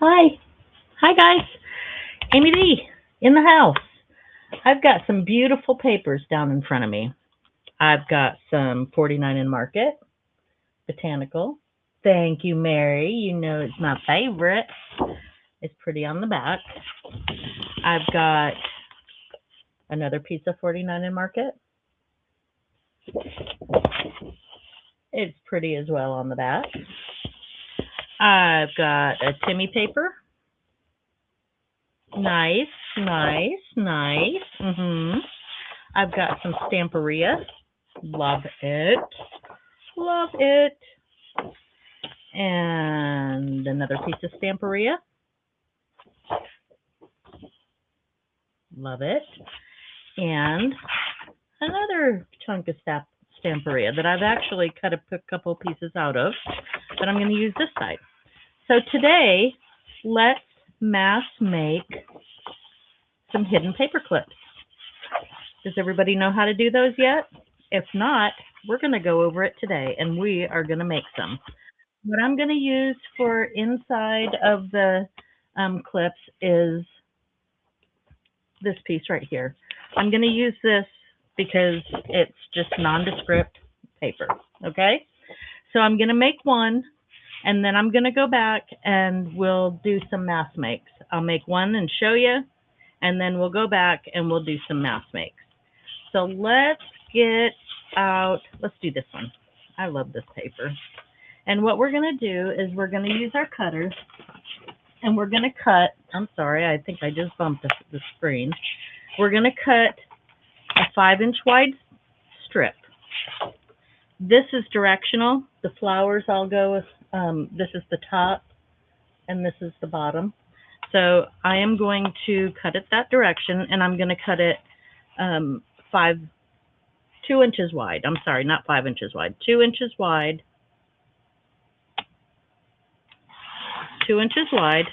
Hi. Hi, guys. Amy D in the house. I've got some beautiful papers down in front of me. I've got some 49 in Market, Botanical. Thank you, Mary. You know it's my favorite. It's pretty on the back. I've got another piece of 49 in Market. It's pretty as well on the back. I've got a Timmy paper. Nice, nice, nice. I've got some Stamperia. Love it. Love it. And another piece of Stamperia. Love it. And another chunk of Stamperia that I've actually cut a couple pieces out of, but I'm going to use this side. So today, let's mass make some hidden paper clips. Does everybody know how to do those yet? If not, we're going to go over it today, and we are going to make some. What I'm going to use for inside of the clips is this piece right here. I'm going to use this because it's just nondescript paper, okay? So I'm going to make one, and then I'm going to go back and we'll do some mass makes. I'll make one and show you, and then we'll go back and we'll do some mass makes. So let's do this one. I love this paper. And what we're going to do is we're going to use our cutter, and we're going to cut, I'm sorry, I think I just bumped the screen. We're going to cut a 5-inch wide strip. This is directional. The flowers all go with, this is the top, and this is the bottom. So I am going to cut it that direction, and I'm going to cut it 2 inches wide. I'm sorry, not 5 inches wide. 2 inches wide. 2 inches wide.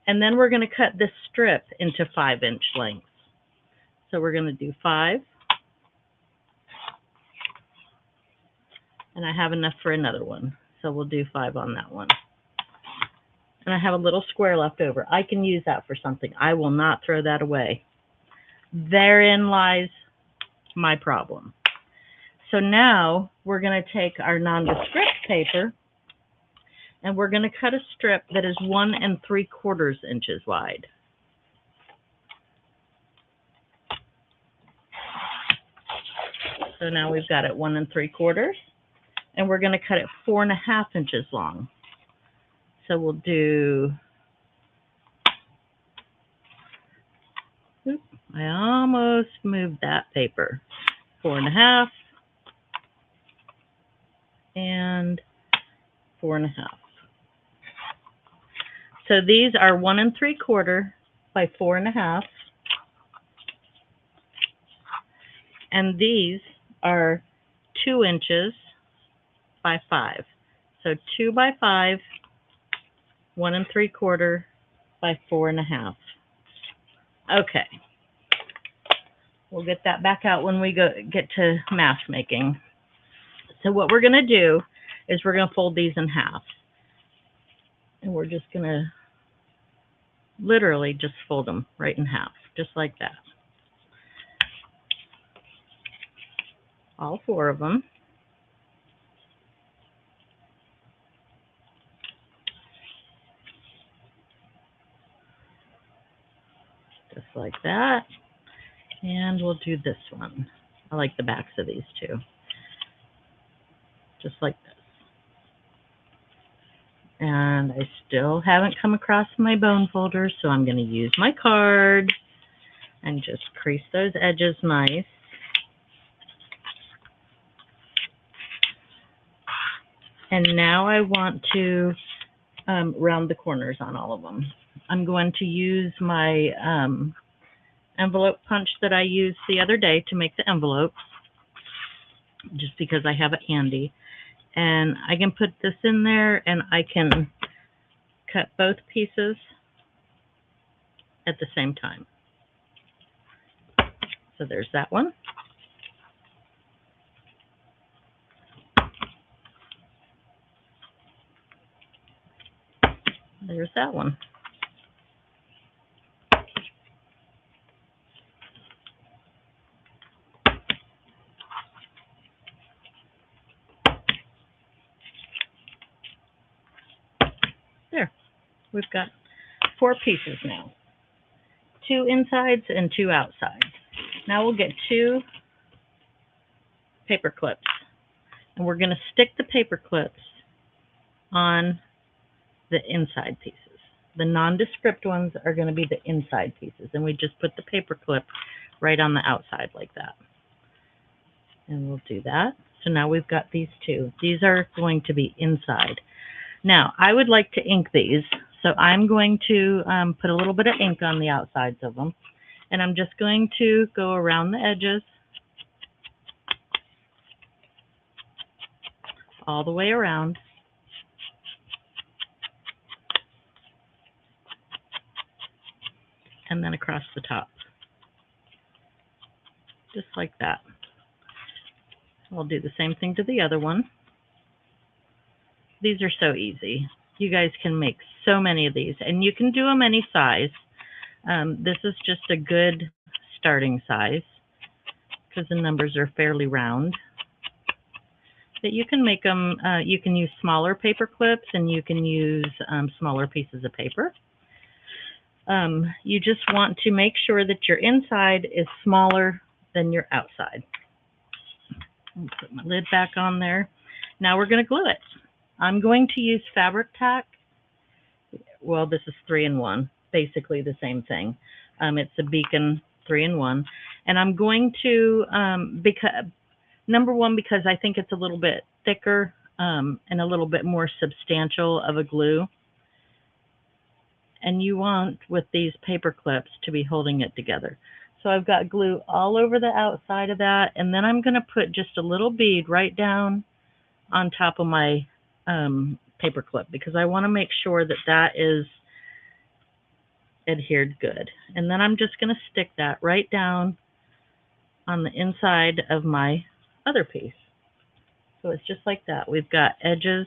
And then we're going to cut this strip into 5-inch lengths. So we're going to do 5. And I have enough for another one. So we'll do 5 on that one. And I have a little square left over. I can use that for something. I will not throw that away. Therein lies my problem. So now we're going to take our nondescript paper, and we're going to cut a strip that is 1 3/4 inches wide. So now we've got it 1 3/4, and we're going to cut it 4 1/2 inches long. So we'll do, oops, I almost moved that paper. 4 1/2 and 4 1/2. So these are 1 3/4 by 4 1/2. And these are 2 inches by 5. So 2 by 5, 1 3/4 by 4 1/2. Okay. We'll get that back out when we get to mass making. So what we're going to do is we're going to fold these in half. And we're just going to literally just fold them right in half, just like that. All 4 of them. Just like that. And we'll do this one. I like the backs of these too. Just like this. And I still haven't come across my bone folder, so I'm going to use my card and just crease those edges nice. And now I want to round the corners on all of them. I'm going to use my envelope punch that I used the other day to make the envelopes, just because I have it handy. And I can put this in there, and I can cut both pieces at the same time. So there's that one. There's that one. There, we've got 4 pieces now. 2 insides and 2 outsides. Now we'll get 2 paper clips, and we're going to stick the paper clips on the inside pieces. The nondescript ones are going to be the inside pieces, and we just put the paper clip right on the outside like that. And we'll do that. So now we've got these 2. These are going to be inside. Now, I would like to ink these, so I'm going to put a little bit of ink on the outsides of them, and I'm just going to go around the edges all the way around. And then across the top, just like that. I'll do the same thing to the other one. These are so easy. You guys can make so many of these, and you can do them any size. This is just a good starting size because the numbers are fairly round. But you can make them, you can use smaller paper clips, and you can use smaller pieces of paper. You just want to make sure that your inside is smaller than your outside. I'll put my lid back on there. Now we're going to glue it. I'm going to use fabric tack. Well, this is 3-in-1, basically the same thing. It's a Beacon 3-in-1, and I'm going to number one, because I think it's a little bit thicker and a little bit more substantial of a glue. And you want, with these paper clips, to be holding it together. So I've got glue all over the outside of that, and then I'm going to put just a little bead right down on top of my paper clip, because I want to make sure that that is adhered good. And then I'm just going to stick that right down on the inside of my other piece. So it's just like that. We've got edges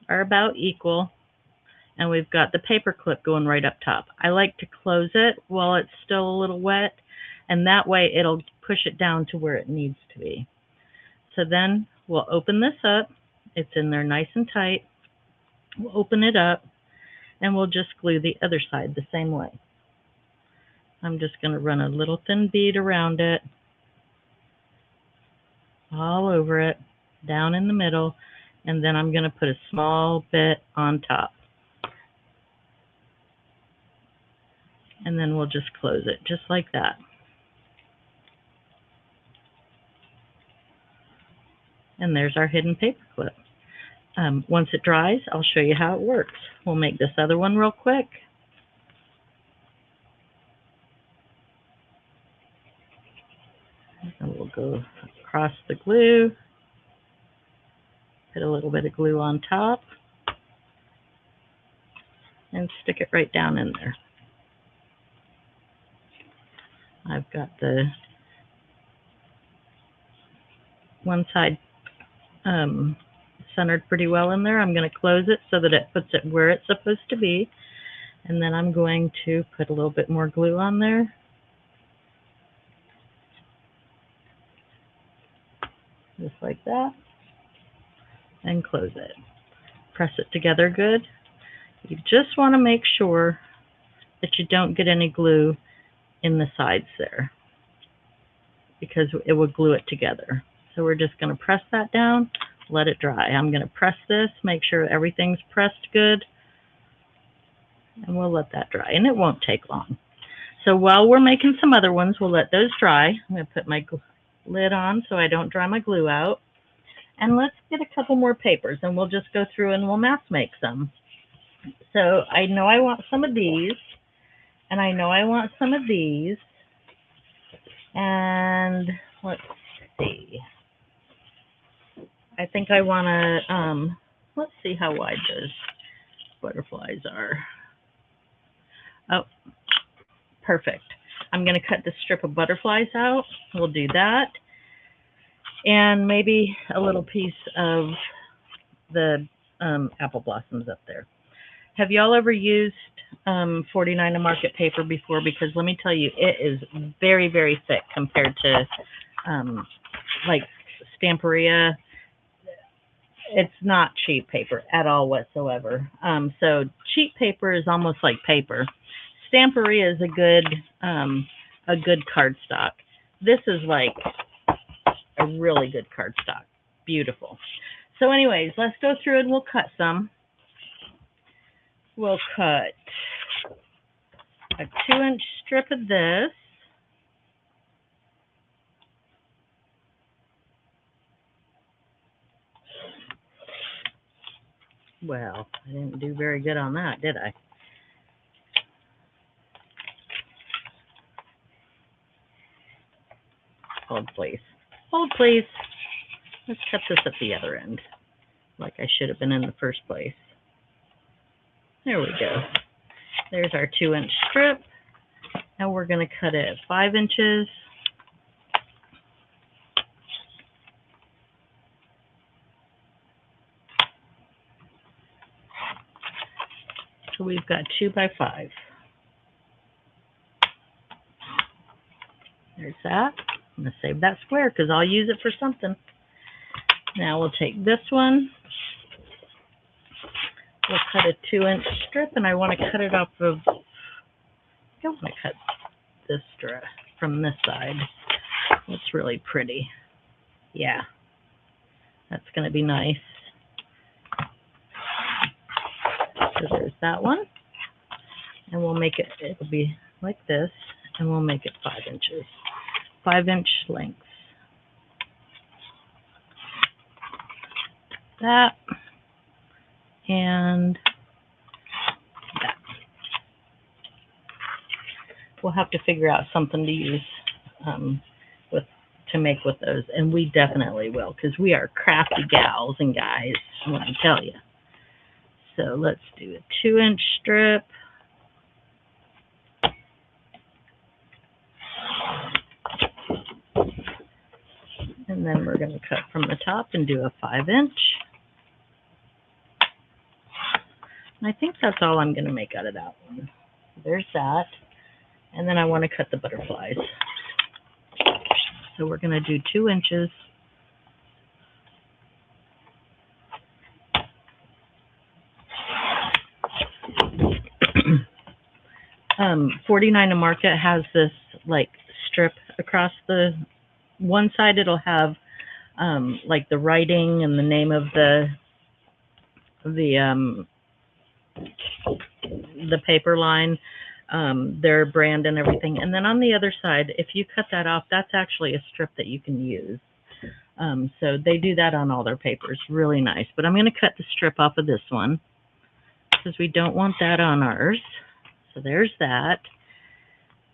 are about equal, and we've got the paper clip going right up top. I like to close it while it's still a little wet, and that way it'll push it down to where it needs to be. So then we'll open this up. It's in there nice and tight. We'll open it up, and we'll just glue the other side the same way. I'm just going to run a little thin bead around it, all over it, down in the middle, and then I'm going to put a small bit on top. And then we'll just close it, just like that. And there's our hidden paper clip. Once it dries, I'll show you how it works. We'll make this other one real quick. And we'll go across the glue, put a little bit of glue on top, and stick it right down in there. I've got the one side centered pretty well in there. I'm going to close it so that it puts it where it's supposed to be. And then I'm going to put a little bit more glue on there. Just like that. And close it. Press it together good. You just want to make sure that you don't get any glue in the sides there, because it will glue it together. So we're just going to press that down, let it dry. I'm going to press this, make sure everything's pressed good, and we'll let that dry, and it won't take long. So while we're making some other ones, we'll let those dry. I'm going to put my lid on so I don't dry my glue out. And let's get a couple more papers, and we'll just go through and we'll mass make some. So I know I want some of these, and I know I want some of these, and let's see. I think I want to, let's see how wide those butterflies are. Oh, perfect. I'm going to cut this strip of butterflies out. We'll do that. And maybe a little piece of the apple blossoms up there. Have y'all ever used 49 a market paper before? Because let me tell you, it is very, very thick compared to like Stamperia. It's not cheap paper at all whatsoever. So cheap paper is almost like paper. Stamperia is a good cardstock. This is like a really good cardstock. Beautiful. So anyways, let's go through and we'll cut some. We'll cut a 2-inch strip of this. Well, I didn't do very good on that, did I? Hold, please. Hold, please. Let's cut this at the other end, like I should have been in the first place. There we go. There's our 2-inch strip. Now we're going to cut it at 5 inches. So we've got 2 by 5. There's that. I'm going to save that square because I'll use it for something. Now we'll take this one. We'll cut a 2-inch strip, and I want to cut it off of, I don't want to cut this strip from this side. It's really pretty. Yeah, that's going to be nice. So there's that one. And we'll make it, it'll be like this, and we'll make it 5 inches. 5-inch lengths. That. And that. We'll have to figure out something to use to make with those, and we definitely will, because we are crafty gals and guys, let me tell you. So let's do a 2-inch strip. And then we're going to cut from the top and do a 5-inch. And I think that's all I'm going to make out of that one. There's that. And then I want to cut the butterflies. So we're going to do 2 inches. Um, 49 a Market has this like strip across the one side. It'll have like the writing and the name of the paper line, their brand and everything. And then on the other side, if you cut that off, that's actually a strip that you can use. So they do that on all their papers. Really nice. But I'm going to cut the strip off of this one because we don't want that on ours. So there's that.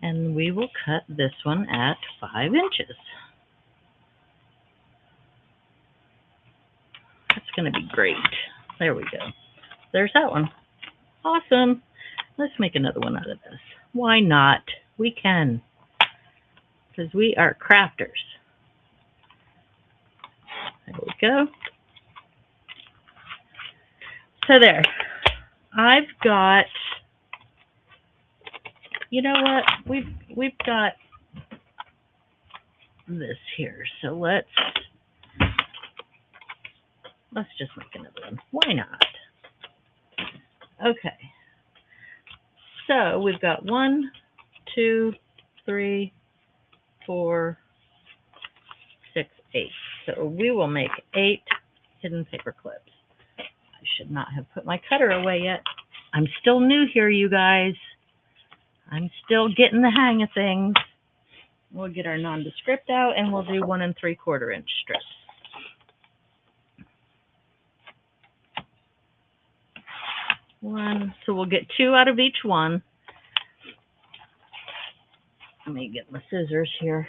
And we will cut this one at 5 inches. That's going to be great. There we go. There's that one. Awesome. Let's make another one out of this. Why not? We can. Because we are crafters. There we go. So there. I've got, you know what? We've got this here. So let's just make another one. Why not? Okay. So we've got 1, 2, 3, 4, 6, 8. So we will make 8 hidden paper clips. I should not have put my cutter away yet. I'm still new here, you guys. I'm still getting the hang of things. We'll get our nondescript out and we'll do 1 3/4 inch strips. One, so we'll get 2 out of each one. Let me get my scissors here.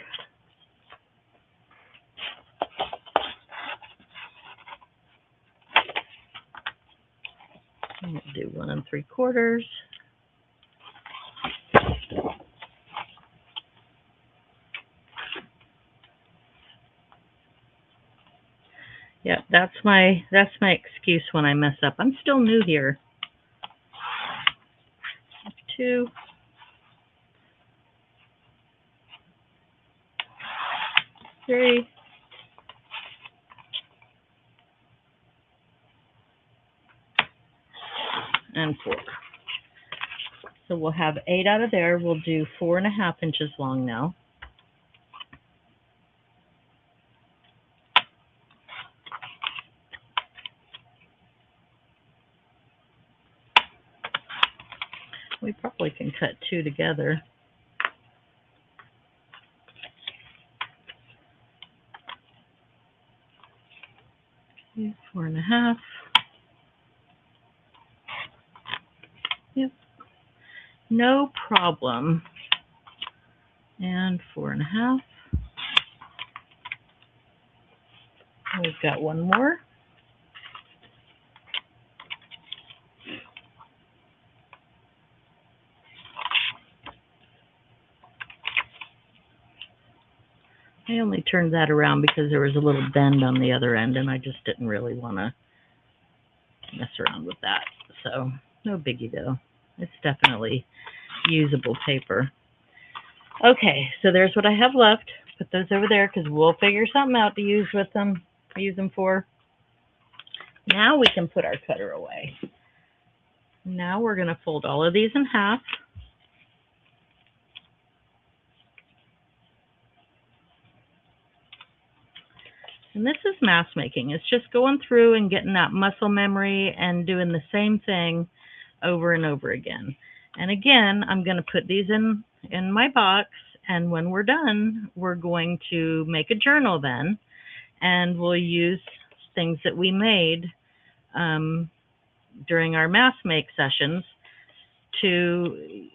And we'll do 1 3/4. Yeah, that's my excuse when I mess up. I'm still new here. 2, 3, and 4. So we'll have 8 out of there. We'll do 4.5 inches long now. We probably can cut 2 together. Okay, 4.5. Yep, no problem. And 4.5. We've got one more. I only turned that around because there was a little bend on the other end, and I just didn't really want to mess around with that. So no biggie though. It's definitely usable paper. Okay, so there's what I have left. Put those over there because we'll figure something out to use with them. Use them for. Now we can put our cutter away. Now we're going to fold all of these in half. And this is mask making. It's just going through and getting that muscle memory and doing the same thing over and over again. And again, I'm going to put these in my box, and when we're done, we're going to make a journal then, and we'll use things that we made during our mask make sessions to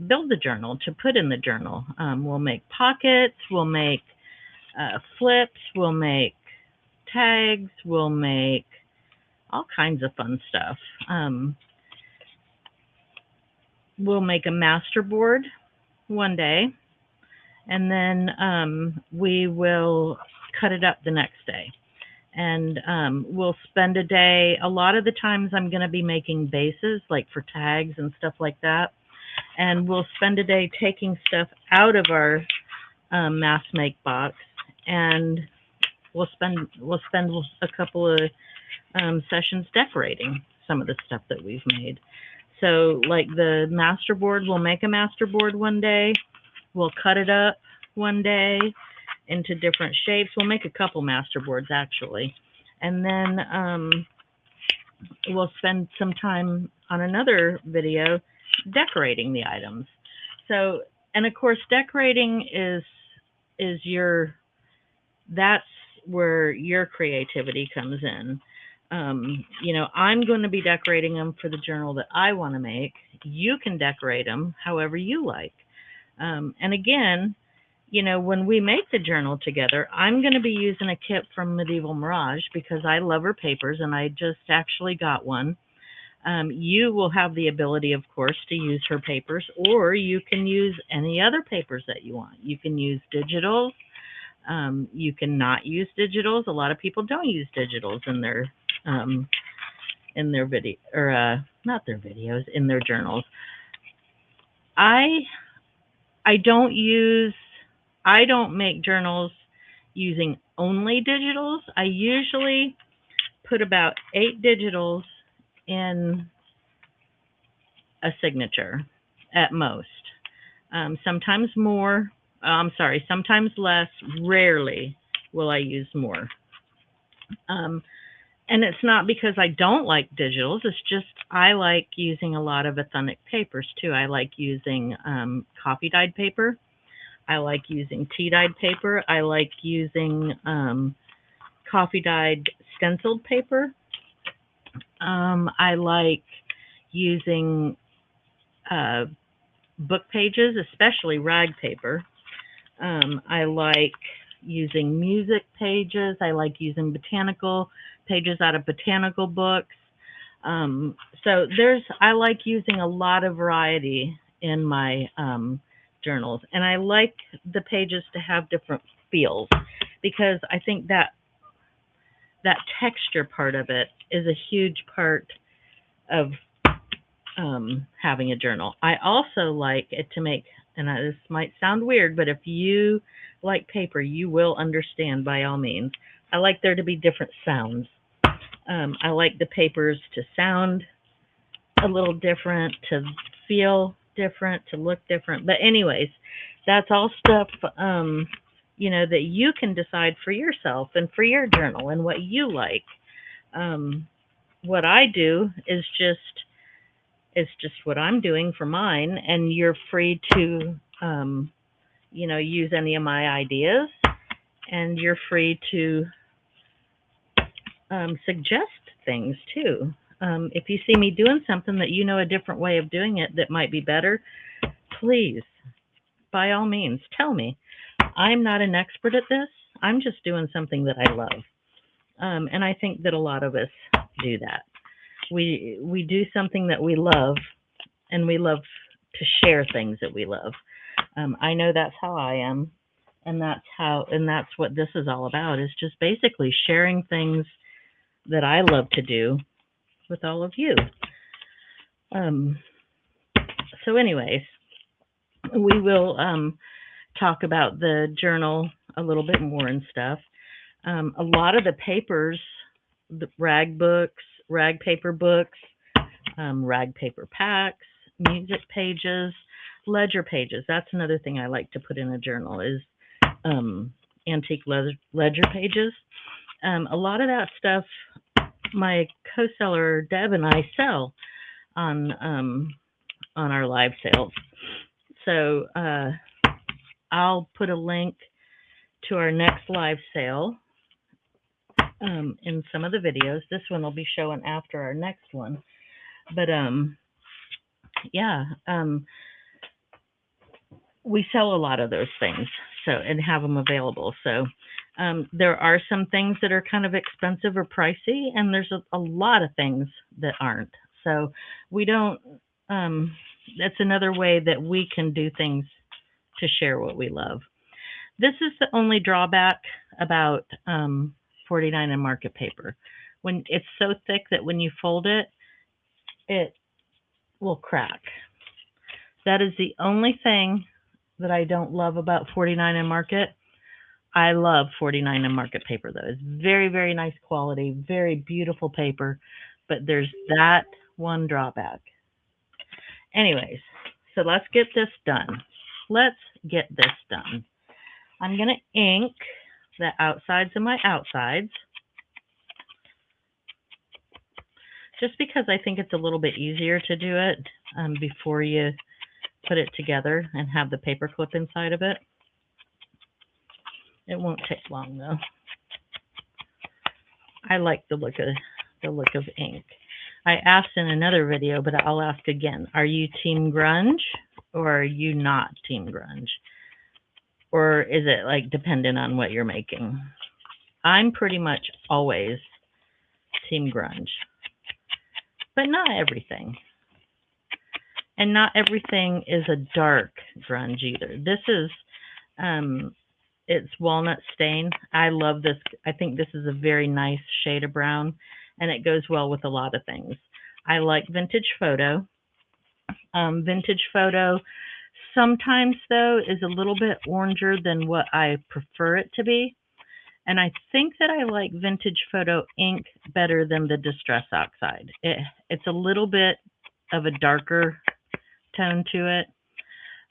build the journal, to put in the journal. We'll make pockets, we'll make flips, we'll make tags, we'll make all kinds of fun stuff. We'll make a master board one day, and then we will cut it up the next day. And we'll spend a day, a lot of the times I'm going to be making bases, like for tags and stuff like that. And we'll spend a day taking stuff out of our mask make box, and we'll spend a couple of sessions decorating some of the stuff that we've made. So like the master board, we'll make a master board one day, we'll cut it up one day into different shapes. We'll make a couple master boards actually, and then we'll spend some time on another video decorating the items. So, and of course decorating is that's where your creativity comes in. You know, I'm going to be decorating them for the journal that I want to make. You can decorate them however you like. And again, you know, when we make the journal together, I'm going to be using a kit from Medieval Mirage because I love her papers, and I just actually got one. You will have the ability, of course, to use her papers, or you can use any other papers that you want. You can use digitals. You can not use digitals. A lot of people don't use digitals in their video, or not their videos, in their journals. I don't make journals using only digitals. I usually put about 8 digitals in a signature at most. Sometimes more. Sometimes less. Rarely will I use more. And it's not because I don't like digitals. It's just I like using a lot of authentic papers too. I like using coffee dyed paper. I like using tea dyed paper. I like using coffee dyed stenciled paper. I like using book pages, especially rag paper. I like using music pages. I like using botanical pages out of botanical books. So I like using a lot of variety in my journals, and I like the pages to have different feels because I think that texture part of it is a huge part of having a journal. I also like it to make, and this might sound weird, but if you like paper, you will understand by all means. I like there to be different sounds. I like the papers to sound a little different, to feel different, to look different. But anyways, that's all stuff, that you can decide for yourself and for your journal and what you like. What I do is just what I'm doing for mine, and you're free to, use any of my ideas, and you're free to suggest things too. If you see me doing something that you know a different way of doing it that might be better, please, by all means, tell me. I'm not an expert at this. I'm just doing something that I love. And I think that a lot of us do that. We do something that we love, and we love to share things that we love. I know that's how I am, and that's what this is all about, is just basically sharing things that I love to do with all of you. So anyways, we will talk about the journal a little bit more and stuff. A lot of the papers, the rag paper books, rag paper packs, music pages, ledger pages. That's another thing I like to put in a journal is antique ledger pages. A lot of that stuff my co-seller Deb and I sell on our live sales. So I'll put a link to our next live sale in some of the videos. This one will be showing after our next one. But we sell a lot of those things, and have them available. So there are some things that are kind of expensive or pricey, and there's a lot of things that aren't. So we don't, that's another way that we can do things to share what we love. This is the only drawback about 49 and market paper. When it's so thick that when you fold it, it will crack. That is the only thing that I don't love about 49 and market. I love 49 and market paper though. It's very, very nice quality, very beautiful paper, but there's that one drawback. Anyways, so let's get this done. I'm going to ink the outsides of my outsides, just because I think it's a little bit easier to do it before you put it together and have the paper clip inside of it. It won't take long though. I like the look of ink. I asked in another video, but I'll ask again. Are you team grunge or are you not team grunge? Or is it like dependent on what you're making? I'm pretty much always team grunge, but not everything. And not everything is a dark grunge either. This is, it's walnut stain. I love this. I think this is a very nice shade of brown, and it goes well with a lot of things. I like vintage photo. Vintage photo sometimes, though, is a little bit oranger than what I prefer it to be. And I think that I like vintage photo ink better than the Distress Oxide. It's a little bit of a darker tone to it.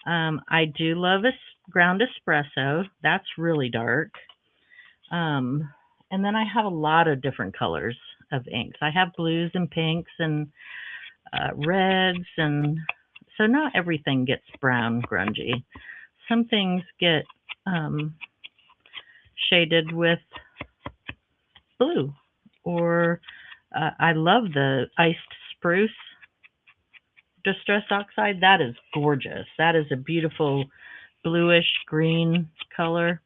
I do love a ground espresso. That's really dark. And then I have a lot of different colors of inks. I have blues and pinks and reds, and so not everything gets brown grungy. Some things get shaded with blue, or I love the iced spruce Distress Oxide. That is gorgeous. That is a beautiful bluish green color.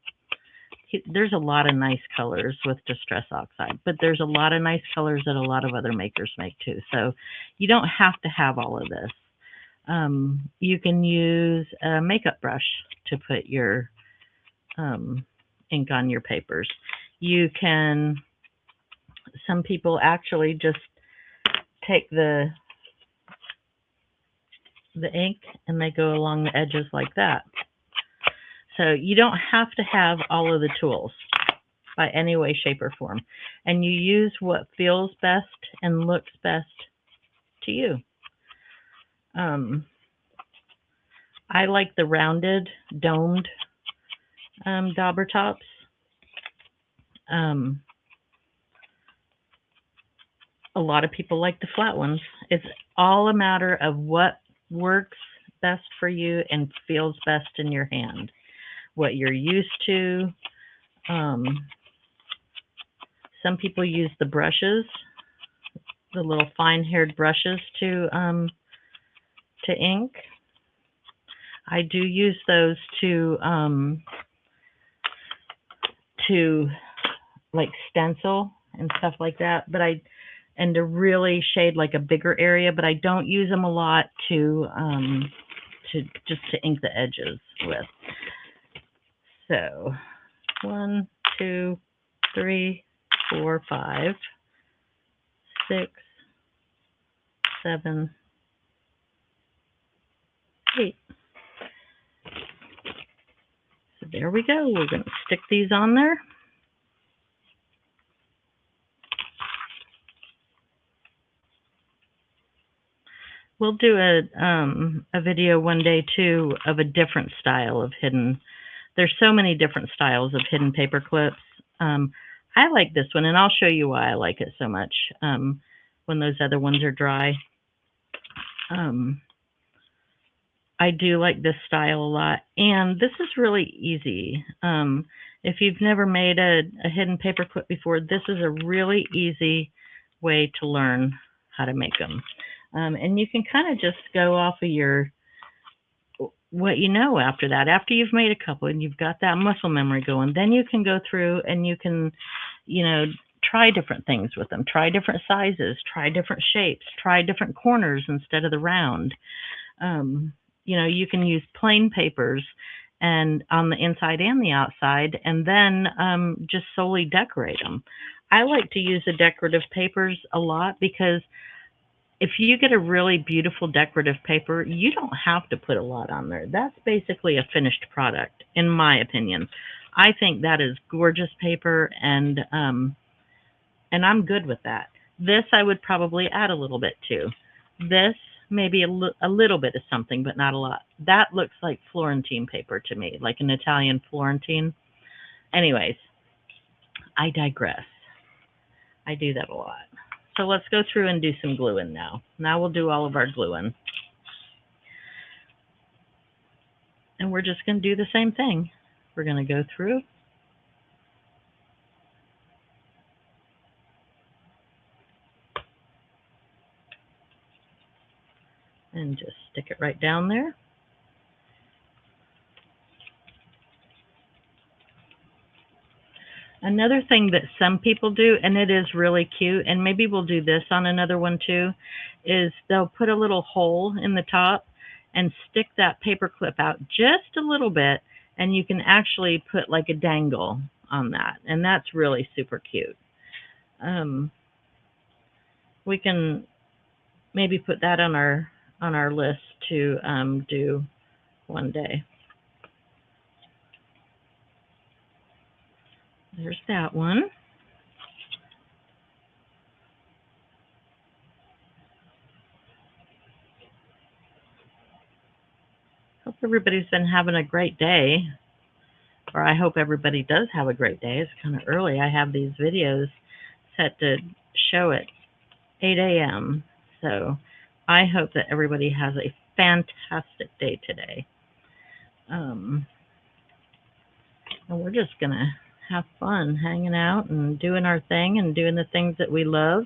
There's a lot of nice colors with Distress Oxide, but there's a lot of nice colors that a lot of other makers make too. So you don't have to have all of this. You can use a makeup brush to put your ink on your papers. You can, some people actually just take the the ink and they go along the edges like that. So you don't have to have all of the tools by any way, shape, or form. And you use what feels best and looks best to you. I like the rounded, domed dauber tops. A lot of people like the flat ones. It's all a matter of what works best for you and feels best in your hand, what you're used to. Some people use the brushes, the little fine-haired brushes to ink. I do use those to like stencil and stuff like that, but and to really shade like a bigger area, but I don't use them a lot to just to ink the edges with. So 1, 2, 3, 4, 5, 6, 7, 8. So there we go. We're going to stick these on there. We'll do a video one day too of a different style of hidden. There's so many different styles of hidden paper clips. I like this one, and I'll show you why I like it so much when those other ones are dry. I do like this style a lot, and this is really easy. If you've never made a hidden paper clip before, this is a really easy way to learn how to make them. And you can kind of just go off of what you know after that. After you've made a couple and you've got that muscle memory going, then you can go through and you can, try different things with them. Try different sizes, try different shapes, try different corners instead of the round. You can use plain papers and on the inside and the outside, and then just solely decorate them. I like to use the decorative papers a lot because if you get a really beautiful decorative paper, you don't have to put a lot on there. That's basically a finished product, in my opinion. I think that is gorgeous paper, and I'm good with that. This I would probably add a little bit to. This maybe a little bit of something, but not a lot. That looks like Florentine paper to me, like an Italian Florentine. Anyways, I digress. I do that a lot. So let's go through and do some gluing now. Now we'll do all of our gluing. And we're just going to do the same thing. We're going to go through. And just stick it right down there. Another thing that some people do, and it is really cute, and maybe we'll do this on another one too, is they'll put a little hole in the top and stick that paper clip out just a little bit, and you can actually put like a dangle on that, and that's really super cute. We can maybe put that on our list to do one day. There's that one. Hope everybody's been having a great day. Or I hope everybody does have a great day. It's kind of early. I have these videos set to show at 8 a.m. So I hope that everybody has a fantastic day today. And we're just going to have fun hanging out and doing our thing and doing the things that we love.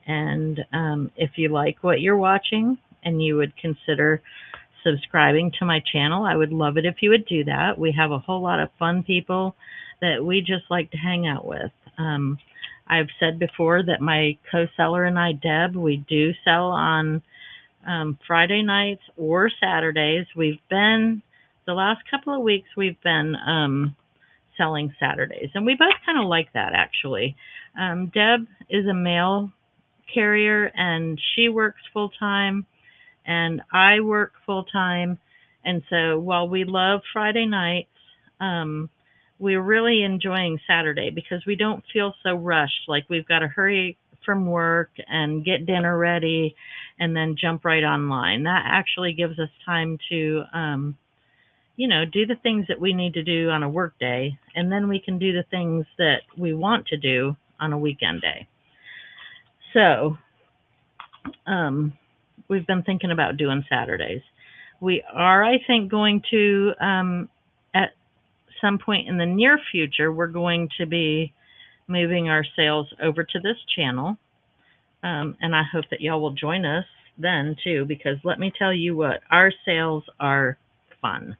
And if you like what you're watching and you would consider subscribing to my channel, I would love it if you would do that. We have a whole lot of fun people that we just like to hang out with. I've said before that my co-seller and I, Deb, we do sell on Friday nights or Saturdays. The last couple of weeks, we've been selling Saturdays, and we both kind of like that, actually. Deb is a mail carrier, and she works full-time, and I work full time. And so while we love Friday nights, um, we're really enjoying Saturday because we don't feel so rushed. Like we've got to hurry from work and get dinner ready and then jump right online. That actually gives us time to, do the things that we need to do on a work day, and then we can do the things that we want to do on a weekend day. So, um, we've been thinking about doing Saturdays. We are, I think, going to, at some point in the near future, we're going to be moving our sales over to this channel. And I hope that y'all will join us then too, because let me tell you what, our sales are fun.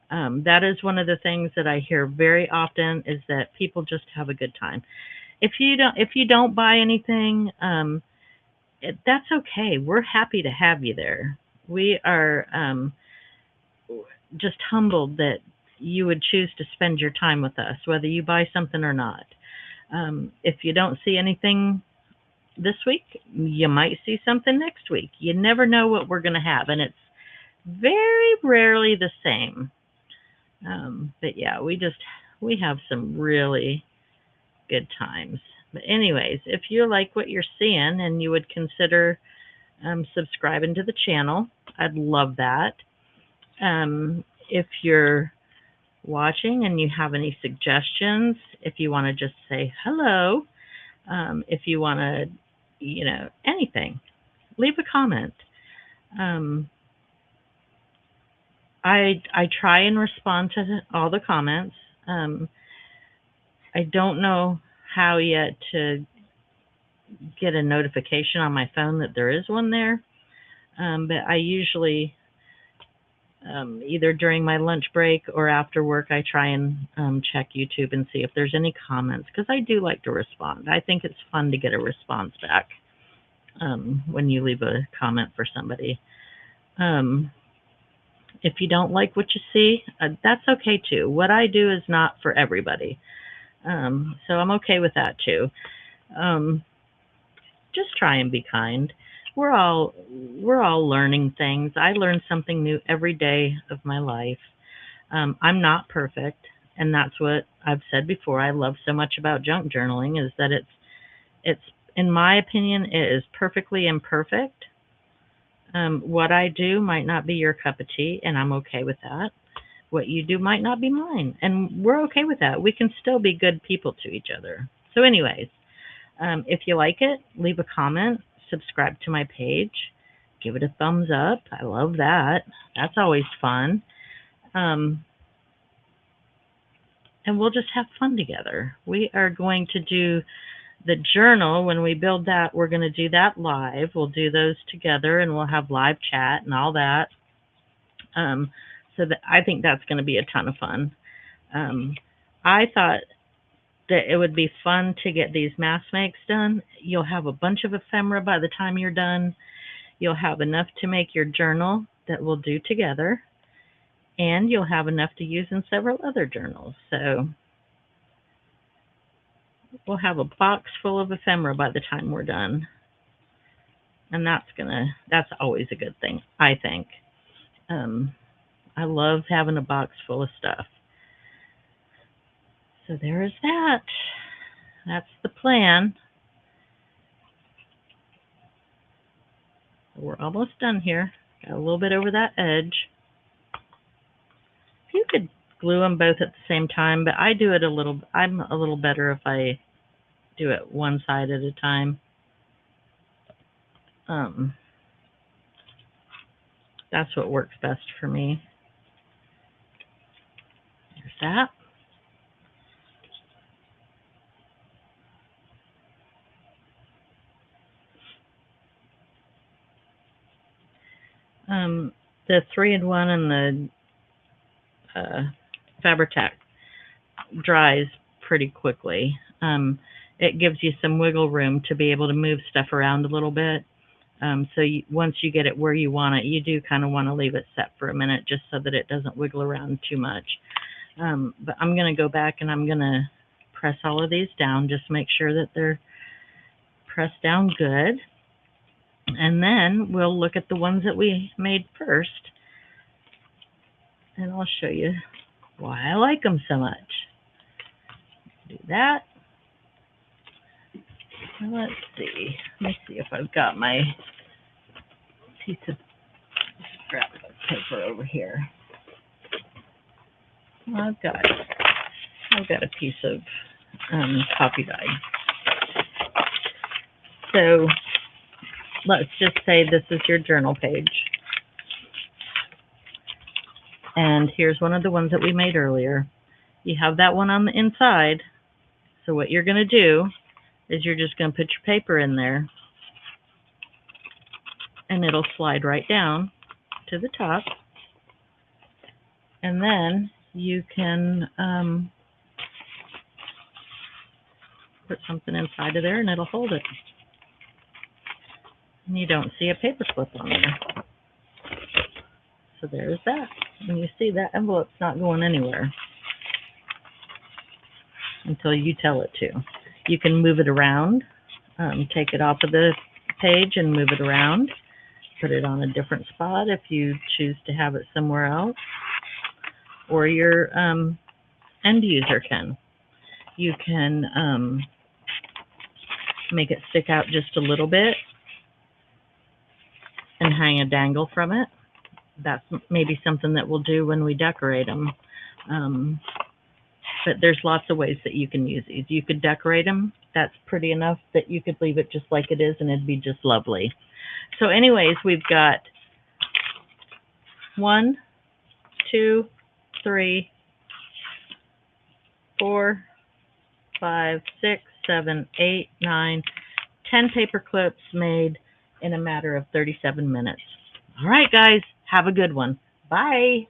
That is one of the things that I hear very often is that people just have a good time. If you don't buy anything, that's okay. We're happy to have you there. We are just humbled that you would choose to spend your time with us, whether you buy something or not. If you don't see anything this week, you might see something next week. You never know what we're going to have, and it's very rarely the same. But yeah, we have some really good times. But anyways, if you like what you're seeing and you would consider subscribing to the channel, I'd love that. If you're watching and you have any suggestions, if you want to just say hello, if you want to, anything, leave a comment. I try and respond to all the comments. I don't know how yet to get a notification on my phone that there is one there, but I usually, either during my lunch break or after work, I try and check YouTube and see if there's any comments, because I do like to respond. I think it's fun to get a response back when you leave a comment for somebody. If you don't like what you see, that's okay too. What I do is not for everybody. So I'm okay with that too. Just try and be kind. We're all learning things. I learn something new every day of my life. I'm not perfect, and that's what I've said before. I love so much about junk journaling is that it's in my opinion, it is perfectly imperfect. What I do might not be your cup of tea, and I'm okay with that. What you do might not be mine, and we're okay with that. We can still be good people to each other. So anyways, if you like it, leave a comment, subscribe to my page, give it a thumbs up. I love that. That's always fun. And we'll just have fun together. We are going to do the journal. When we build that, we're going to do that live. We'll do those together, and we'll have live chat and all that. So that I think that's going to be a ton of fun. I thought that it would be fun to get these mass makes done. You'll have a bunch of ephemera by the time you're done. You'll have enough to make your journal that we'll do together, and you'll have enough to use in several other journals. So we'll have a box full of ephemera by the time we're done. And that's always a good thing, I think. I love having a box full of stuff. So there is that. That's the plan. We're almost done here. Got a little bit over that edge. You could glue them both at the same time, but I'm a little better if I do it one side at a time. That's what works best for me. There's that. The 3-in-1 and the Fabri-Tac dries pretty quickly. It gives you some wiggle room to be able to move stuff around a little bit. So once you get it where you want it, you do kind of want to leave it set for a minute just so that it doesn't wiggle around too much. But I'm going to go back and I'm going to press all of these down, just make sure that they're pressed down good. And then we'll look at the ones that we made first, and I'll show you why I like them so much. Do that. And let's see. Let me see if I've got my piece of scrap paper over here. I've got a piece of coffee dye. So let's just say this is your journal page. And here's one of the ones that we made earlier. You have that one on the inside. So what you're going to do is you're just going to put your paper in there, and it'll slide right down to the top. And then you can put something inside of there, and it'll hold it. And you don't see a paper clip on there. So there's that. And you see that envelope's not going anywhere until you tell it to. You can move it around, take it off of the page and move it around, put it on a different spot if you choose to have it somewhere else, or your end user can. You can make it stick out just a little bit and hang a dangle from it. That's maybe something that we'll do when we decorate them. But there's lots of ways that you can use these. You could decorate them. That's pretty enough that you could leave it just like it is, and it'd be just lovely. So anyways, we've got 1, 2, 3, 4, 5, 6, 7, 8, 9, 10 paper clips made in a matter of 37 minutes. All right, guys, have a good one. Bye.